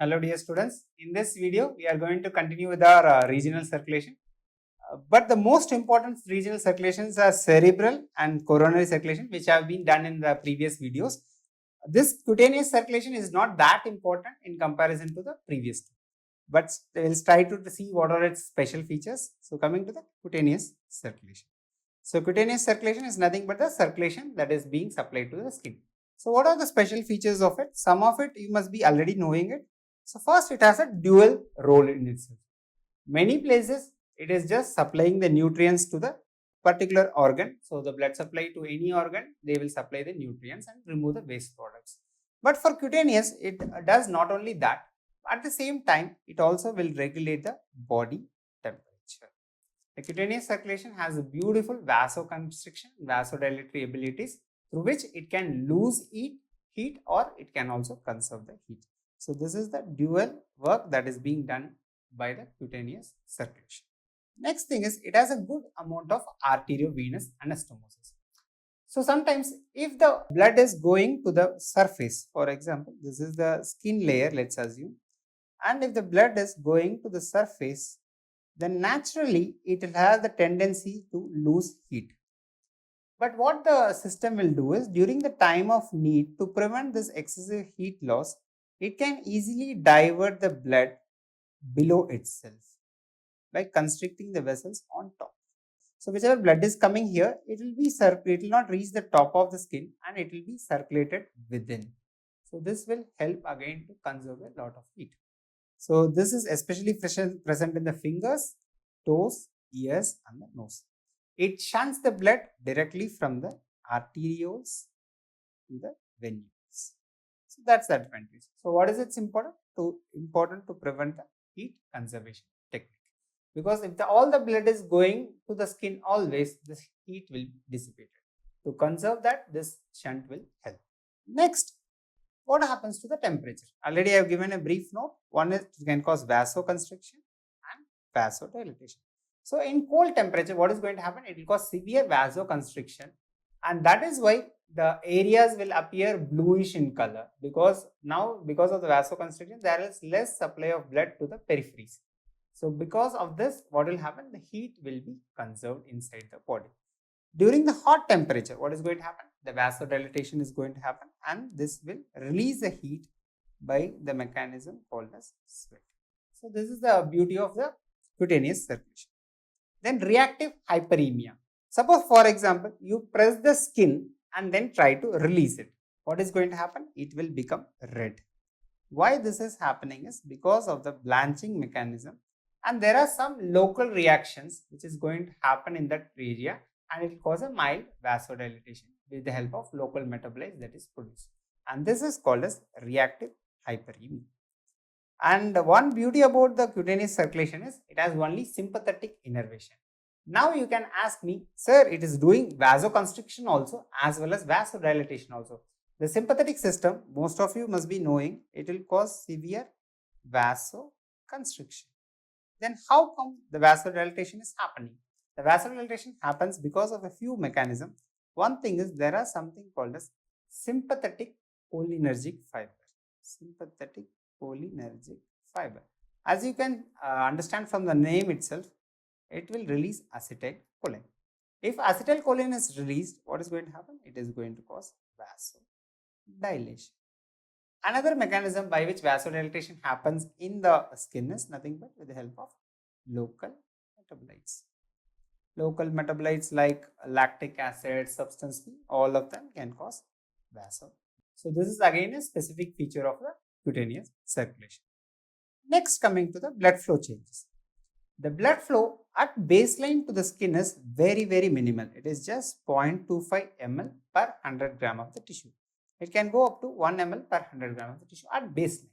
Hello dear students, in this video we are going to continue with our regional circulation. But the most important regional circulations are cerebral and coronary circulation, which have been done in the previous videos. This cutaneous circulation is not that important in comparison to the previous two, but we will try to see what are its special features. So coming to the cutaneous circulation. So cutaneous circulation is nothing but the circulation that is being supplied to the skin. So what are the special features of it? Some of it you must be already knowing it. So first, it has a dual role in itself. Many places it is just supplying the nutrients to the particular organ. So the blood supply to any organ, they will supply the nutrients and remove the waste products. But for cutaneous, it does not only that, at the same time, it also will regulate the body temperature. The cutaneous circulation has a beautiful vasoconstriction, vasodilatory abilities through which it can lose heat or it can also conserve the heat. So this is the dual work that is being done by the cutaneous circulation. Next thing is it has a good amount of arteriovenous anastomosis. So sometimes if the blood is going to the surface, for example, this is the skin layer, let's assume, and if the blood is going to the surface, then naturally it will have the tendency to lose heat. But what the system will do is during the time of need, to prevent this excessive heat loss, it can easily divert the blood below itself by constricting the vessels on top. So whichever blood is coming here, it will not reach the top of the skin and it will be circulated within. So this will help again to conserve a lot of heat. So this is especially present in the fingers, toes, ears and the nose. It shunts the blood directly from the arterioles to the venules. So that's the advantage. So what is its important? Important to prevent the heat conservation technique. Because if all the blood is going to the skin always, this heat will be dissipated. To conserve that, this shunt will help. Next, what happens to the temperature? Already I have given a brief note. One is it can cause vasoconstriction and vasodilatation. So in cold temperature, what is going to happen? It will cause severe vasoconstriction, and that is why the areas will appear bluish in color, because of the vasoconstriction there is less supply of blood to the peripheries. So because of this, what will happen? The heat will be conserved inside the body. During the hot temperature, what is going to happen? The vasodilatation is going to happen and this will release the heat by the mechanism called as sweat. So this is the beauty of the cutaneous circulation. Then reactive hyperemia. Suppose for example, you press the skin and then try to release it. What is going to happen? It will become red. Why this is happening is because of the blanching mechanism, and there are some local reactions which is going to happen in that area and it will cause a mild vasodilatation with the help of local metabolites that is produced, and this is called as reactive hyperemia. And one beauty about the cutaneous circulation is it has only sympathetic innervation. Now you can ask me, sir, it is doing vasoconstriction also as well as vasodilatation also. The sympathetic system, most of you must be knowing, it will cause severe vasoconstriction. Then how come the vasodilatation is happening? The vasodilatation happens because of a few mechanisms. One thing is there are something called as sympathetic cholinergic fiber. Sympathetic cholinergic fiber. As you can understand from the name itself, it will release acetylcholine. If acetylcholine is released, what is going to happen? It is going to cause vasodilation. Another mechanism by which vasodilatation happens in the skin is nothing but with the help of local metabolites. Local metabolites like lactic acid, substance P, all of them can cause vaso. So this is again a specific feature of the cutaneous circulation. Next, coming to the blood flow changes. The blood flow at baseline to the skin is very minimal. It is just 0.25 ml per 100 gram of the tissue. It can go up to 1 ml per 100 gram of the tissue at baseline.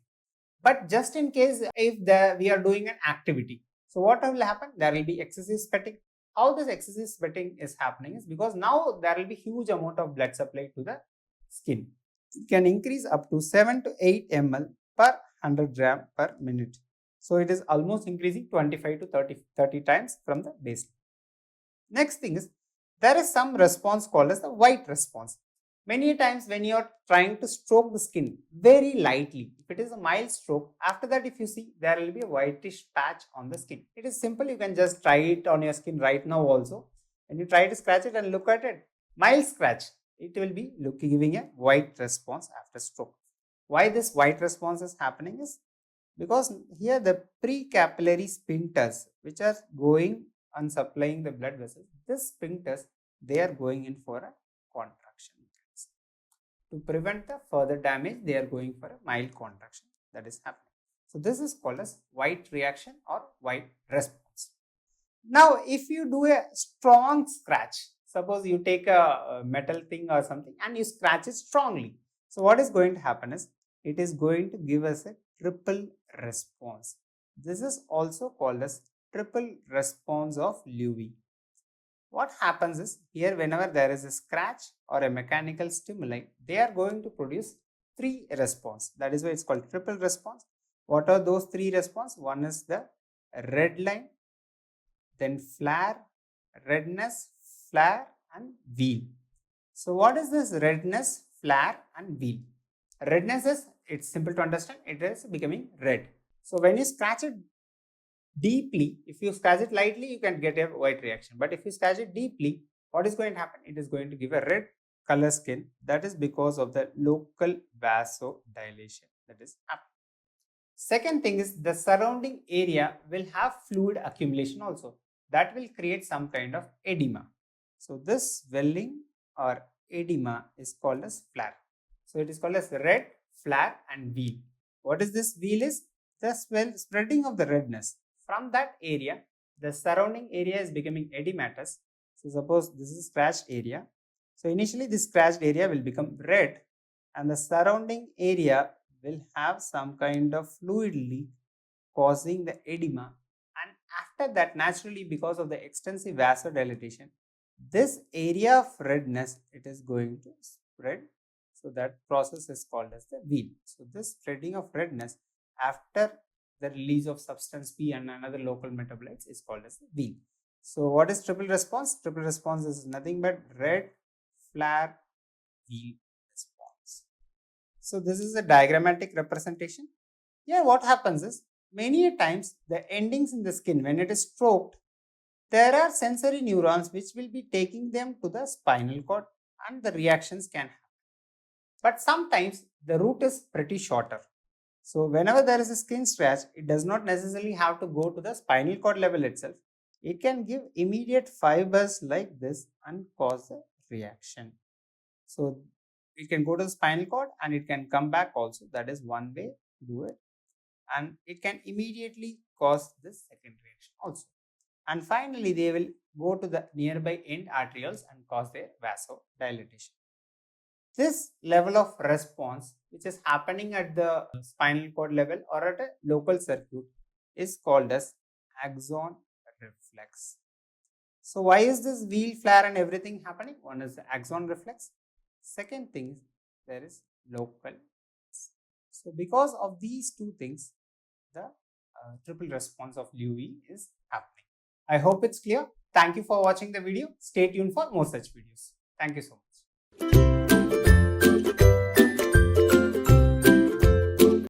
But just in case if we are doing an activity, so what will happen? There will be excessive sweating. How this excessive sweating is happening is because now there will be huge amount of blood supply to the skin. It can increase up to 7 to 8 ml per 100 gram per minute. So it is almost increasing 25 to 30 times from the baseline. Next thing is there is some response called as the white response. Many times when you are trying to stroke the skin very lightly, if it is a mild stroke, after that if you see, there will be a whitish patch on the skin. It is simple, you can just try it on your skin right now also. When you try to scratch it and look at it, mild scratch, it will be giving a white response after stroke. Why this white response is happening is because here the precapillary sphincters which are going and supplying the blood vessels, this sphincters, they are going in for a contraction. To prevent the further damage, they are going for a mild contraction that is happening. So this is called as white reaction or white response. Now, if you do a strong scratch, suppose you take a metal thing or something and you scratch it strongly. So what is going to happen is, it is going to give us a triple response. This is also called as triple response of Levy. What happens is, here whenever there is a scratch or a mechanical stimuli, they are going to produce three response. That is why it's called triple response. What are those three response? One is the red line, then flare, redness, flare and wheal. So what is this redness, flare and wheal? Redness is, it's simple to understand, it is becoming red. So when you scratch it deeply, if you scratch it lightly, you can get a white reaction. But if you scratch it deeply, what is going to happen? It is going to give a red color skin. That is because of the local vasodilation that is happening. Second thing is, the surrounding area will have fluid accumulation also. That will create some kind of edema. So this swelling or edema is called as flare. So it is called as red, flare and wheal. What is this wheal is? The spreading of the redness. From that area, the surrounding area is becoming edematous. So suppose this is scratched area. So initially this scratched area will become red and the surrounding area will have some kind of fluid leak causing the edema, and after that, naturally, because of the extensive vasodilatation, this area of redness, it is going to spread. So that process is called as the wheal. So this spreading of redness after the release of substance P and another local metabolites is called as the wheal. So what is triple response? Triple response is nothing but red, flare, wheal response. So this is a diagrammatic representation. Here what happens is, many times the endings in the skin, when it is stroked, there are sensory neurons which will be taking them to the spinal cord and the reactions can happen. But sometimes the route is pretty shorter. So whenever there is a skin scratch, it does not necessarily have to go to the spinal cord level itself. It can give immediate fibers like this and cause a reaction. So it can go to the spinal cord and it can come back also. That is one way to do it. And it can immediately cause this second reaction also. And finally, they will go to the nearby end arterioles and cause their vasodilatation. This level of response, which is happening at the spinal cord level or at a local circuit, is called as axon reflex. So why is this wheal, flare and everything happening? One is the axon reflex. Second thing is, there is local. So because of these two things, the triple response of Levy is happening. I hope it's clear. Thank you for watching the video. Stay tuned for more such videos. Thank you so much.